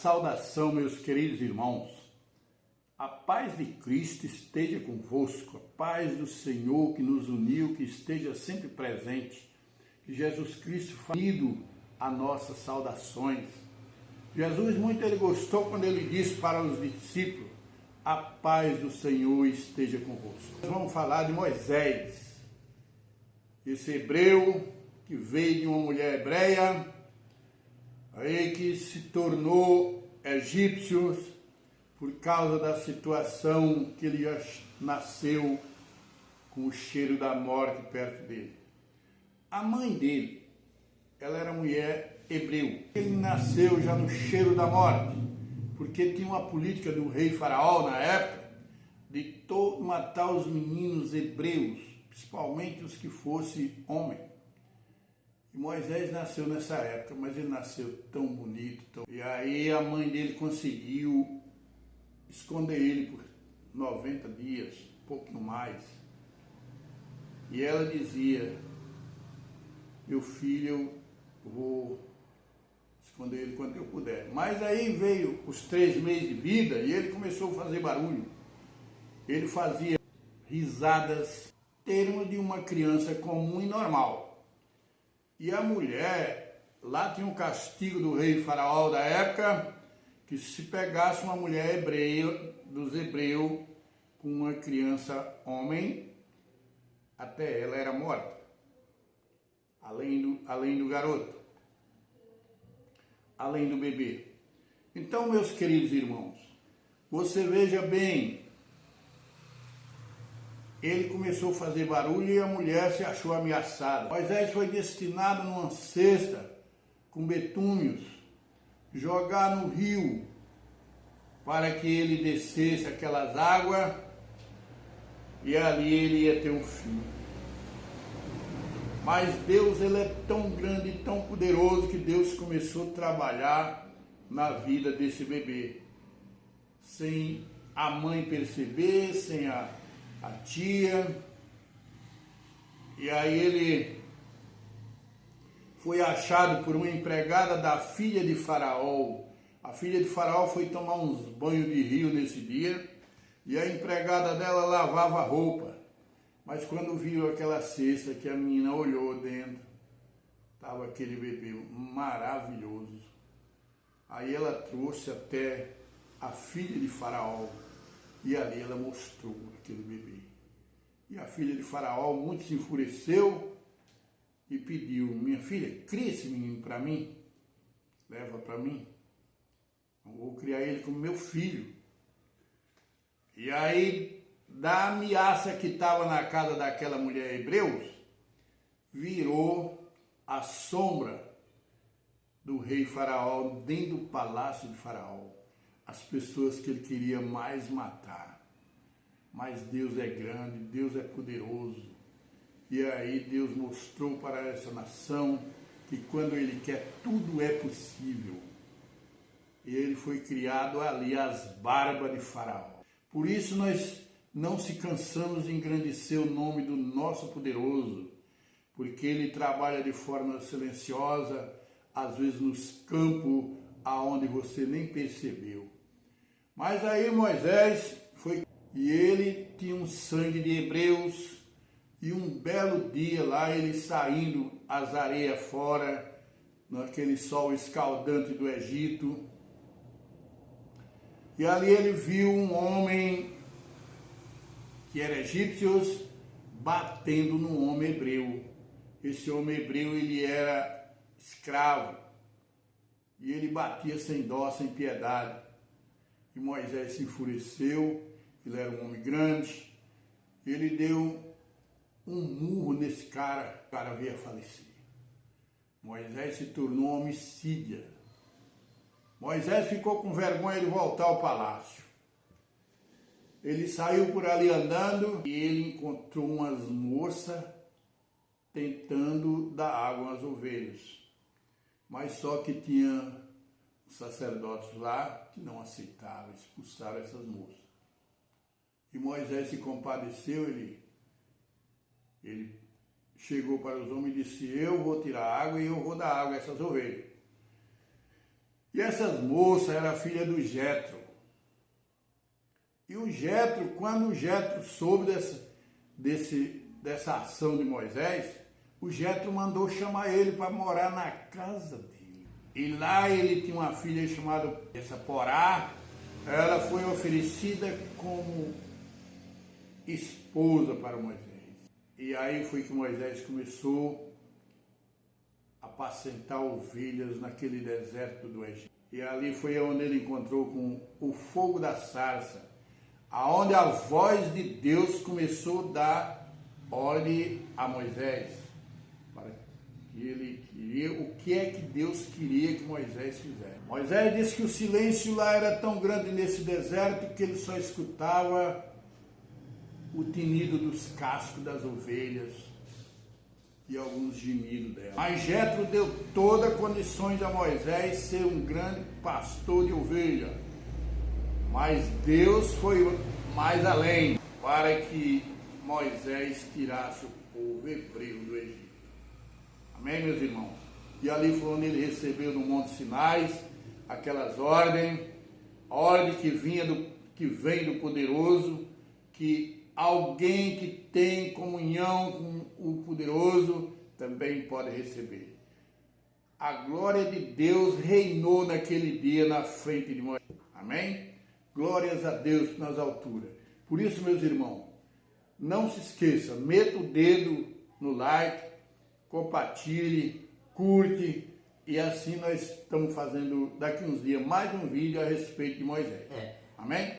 saudação, meus queridos irmãos. A paz de Cristo esteja convosco, a paz do Senhor que nos uniu, que esteja sempre presente. Que Jesus Cristo faça a nossas saudações. Jesus ele gostou quando ele disse para os discípulos: a paz do Senhor esteja convosco. Nós vamos falar de Moisés, esse hebreu que veio de uma mulher hebreia, aí que se tornou egípcio por causa da situação que ele já nasceu com o cheiro da morte perto dele. A mãe dele, ela era mulher hebreu. Ele nasceu já no cheiro da morte, porque tinha uma política do rei Faraó na época de matar os meninos hebreus, principalmente os que fossem homens. E Moisés nasceu nessa época, mas ele nasceu tão bonito. E aí a mãe dele conseguiu esconder ele por 90 dias, um pouquinho mais. E ela dizia: meu filho, eu vou esconder ele quanto eu puder. Mas aí veio os 3 meses de vida e ele começou a fazer barulho. Ele fazia risadas, termo de uma criança comum e normal. E a mulher, lá tinha um castigo do rei Faraó da época, que se pegasse uma mulher hebreia, dos hebreus, com uma criança homem, até ela era morta, além do garoto, além do bebê. Então, meus queridos irmãos, você veja bem, ele começou a fazer barulho e a mulher se achou ameaçada. Moisés foi destinado numa cesta com betúmios, jogar no rio, para que ele descesse aquelas águas e ali ele ia ter um filho. Mas Deus, ele é tão grande e tão poderoso que Deus começou a trabalhar na vida desse bebê, sem a mãe perceber, sem a tia. E aí ele foi achado por uma empregada da filha de Faraó. A filha de Faraó foi tomar uns banhos de rio nesse dia e a empregada dela lavava a roupa. Mas quando viu aquela cesta que a menina olhou dentro, estava aquele bebê maravilhoso. Aí ela trouxe até a filha de Faraó e ali ela mostrou aquele bebê. E a filha de Faraó muito se enfureceu e pediu: minha filha, cria esse menino para mim, leva para mim, eu vou criar ele como meu filho. E aí, da ameaça que estava na casa daquela mulher hebreus, virou a sombra do rei Faraó dentro do palácio de Faraó, as pessoas que ele queria mais matar. Mas Deus é grande, Deus é poderoso. E aí Deus mostrou para essa nação que quando ele quer, tudo é possível. E ele foi criado ali às barbas de Faraó. Por isso nós não se cansamos de engrandecer o nome do nosso poderoso, porque ele trabalha de forma silenciosa, às vezes nos campos aonde você nem percebeu. Mas aí Moisés foi, e ele tinha um sangue de hebreus, e um belo dia lá, ele saindo as areias fora, naquele sol escaldante do Egito, e ali ele viu um homem que era egípcio batendo num homem hebreu. Esse homem hebreu, ele era escravo, e ele batia sem dó, sem piedade. E Moisés se enfureceu, ele era um homem grande, ele deu um murro nesse cara, o cara veio a falecer. Moisés se tornou um homicida. Moisés ficou com vergonha de voltar ao palácio. Ele saiu por ali andando e ele encontrou umas moças tentando dar água às ovelhas. Mas só que tinha sacerdotes lá que não aceitaram, expulsaram essas moças. E Moisés se compadeceu, ele chegou para os homens e disse: eu vou tirar água e eu vou dar água a essas ovelhas. E essas moças eram filha do Jetro. E o Jetro, quando o Jetro soube dessa ação de Moisés, o Jetro mandou chamar ele para morar na casa dele. E lá ele tinha uma filha chamada Porá. Ela foi oferecida como esposa para Moisés. E aí foi que Moisés começou a apacentar ovelhas naquele deserto do Egito. E ali foi onde ele encontrou com o fogo da sarça, aonde a voz de Deus começou a dar ordem a Moisés, para que ele queria, o que é que Deus queria que Moisés fizesse. Moisés disse que o silêncio lá era tão grande nesse deserto que ele só escutava o tinido dos cascos das ovelhas e alguns gemidos dela. Mas Jetro deu todas as condições a Moisés ser um grande pastor de ovelha. Mas Deus foi mais além para que Moisés tirasse o povo hebreu do Egito. Amém, meus irmãos? E ali foi onde ele recebeu no Monte Sinai aquelas ordens, a ordem que vem do poderoso, que alguém que tem comunhão com o poderoso também pode receber. A glória de Deus reinou naquele dia na frente de Moisés. Amém? Glórias a Deus nas alturas. Por isso, meus irmãos, não se esqueça, meta o dedo no like, compartilhe, curte, e assim nós estamos fazendo daqui uns dias mais um vídeo a respeito de Moisés. Amém?